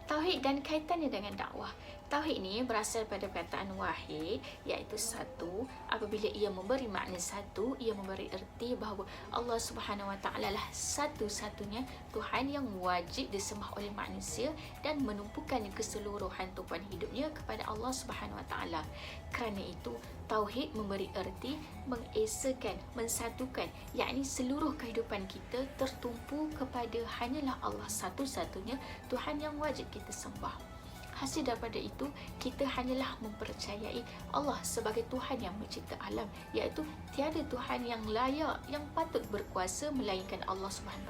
Tauhid dan kaitannya dengan dakwah. Tauhid ni berasal pada perkataan wahid, iaitu satu. Apabila ia memberi makna satu, ia memberi erti bahawa Allah Subhanahu Wa Taala lah satu-satunya Tuhan yang wajib disembah oleh manusia dan menumpukan keseluruhan tumpuan hidupnya kepada Allah Subhanahu Wa Taala. Kerana itu, tauhid memberi erti mengesakan, mensatukan, yakni seluruh kehidupan kita tertumpu kepada hanyalah Allah satu-satunya Tuhan yang wajib kita sembah. Hasil daripada itu, kita hanyalah mempercayai Allah sebagai Tuhan yang mencipta alam, iaitu tiada Tuhan yang layak, yang patut berkuasa melainkan Allah SWT.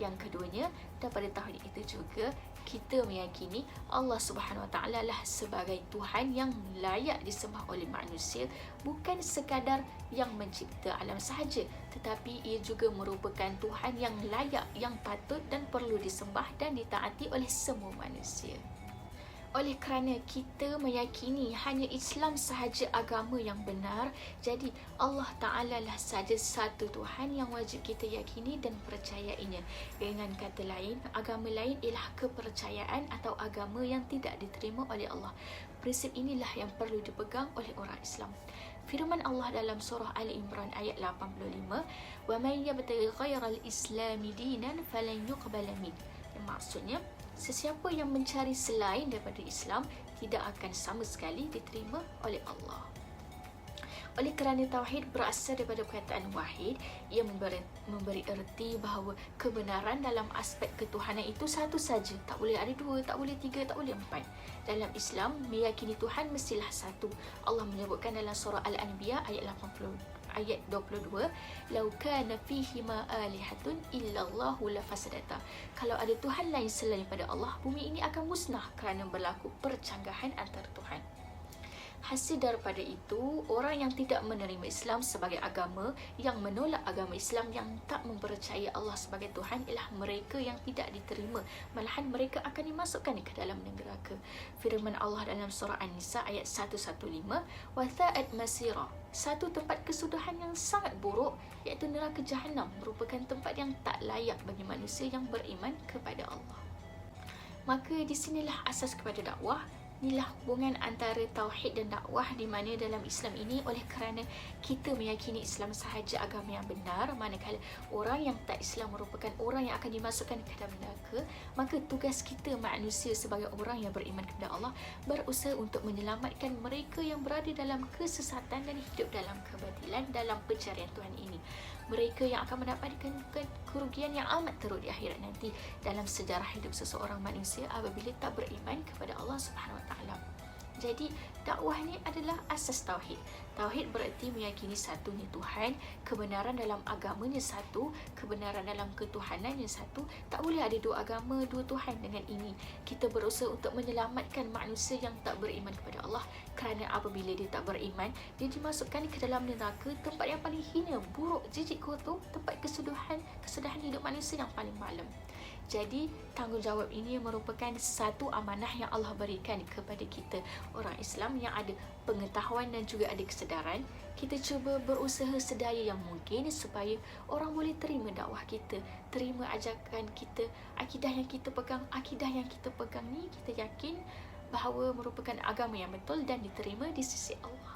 Yang keduanya, daripada tauhid itu juga kita meyakini Allah SWT lah sebagai Tuhan yang layak disembah oleh manusia, bukan sekadar yang mencipta alam sahaja, tetapi ia juga merupakan Tuhan yang layak, yang patut dan perlu disembah dan ditaati oleh semua manusia. Oleh kerana kita meyakini hanya Islam sahaja agama yang benar, jadi Allah Ta'ala lah saja satu Tuhan yang wajib kita yakini dan percayainya. Dengan kata lain, agama lain ialah kepercayaan atau agama yang tidak diterima oleh Allah. Prinsip inilah yang perlu dipegang oleh orang Islam. Firman Allah dalam surah Ali Imran ayat 85, وَمَنْ يَبْتَغِ غَيْرَ الْإِسْلَامِ دِينًا فَلَنْ يُقْبَلَ مِنْهُ. Maksudnya, sesiapa yang mencari selain daripada Islam tidak akan sama sekali diterima oleh Allah. Oleh kerana tauhid berasal daripada perkataan wahid, ia memberi erti bahawa kebenaran dalam aspek ketuhanan itu satu saja. Tak boleh ada dua, tak boleh tiga, tak boleh empat. Dalam Islam, meyakini Tuhan mestilah satu. Allah menyebutkan dalam surah Al-Anbiya ayat 22, "Lau kana fihima alihatun illallahu lafasadata." Kalau ada Tuhan lain selain pada Allah, bumi ini akan musnah kerana berlaku percanggahan antara Tuhan. Hasil daripada itu, orang yang tidak menerima Islam sebagai agama, yang menolak agama Islam, yang tak mempercayai Allah sebagai Tuhan, ialah mereka yang tidak diterima. Malahan mereka akan dimasukkan ke dalam neraka. Firman Allah dalam surah An-Nisa ayat 115, "Watha'at masira." Satu tempat kesudahan yang sangat buruk, iaitu neraka Jahannam, merupakan tempat yang tak layak bagi manusia yang beriman kepada Allah. Maka di sinilah asas kepada dakwah. Inilah hubungan antara tauhid dan dakwah, di mana dalam Islam ini, oleh kerana kita meyakini Islam sahaja agama yang benar, manakala orang yang tak Islam merupakan orang yang akan dimasukkan ke dalam neraka, maka tugas kita manusia sebagai orang yang beriman kepada Allah berusaha untuk menyelamatkan mereka yang berada dalam kesesatan dan hidup dalam kebatilan dalam pencarian Tuhan ini. Mereka yang akan mendapatkan kerugian yang amat teruk di akhirat nanti dalam sejarah hidup seseorang manusia apabila tak beriman kepada Allah Subhanahu Wa Taala. Jadi, dakwah ni adalah asas tauhid. Tauhid bererti meyakini satunya Tuhan, kebenaran dalam agamanya satu, kebenaran dalam ketuhanannya satu. Tak boleh ada dua agama, dua Tuhan. Dengan ini, kita berusaha untuk menyelamatkan manusia yang tak beriman kepada Allah, kerana apabila dia tak beriman, dia dimasukkan ke dalam neraka, tempat yang paling hina, buruk, jijik, kotor, tempat kesudahan hidup manusia yang paling malam. Jadi, tanggungjawab ini merupakan satu amanah yang Allah berikan kepada kita, orang Islam yang ada pengetahuan dan juga ada kesedaran. Kita cuba berusaha sedaya yang mungkin supaya orang boleh terima dakwah kita, terima ajakan kita, akidah yang kita pegang ni kita yakin bahawa merupakan agama yang betul dan diterima di sisi Allah.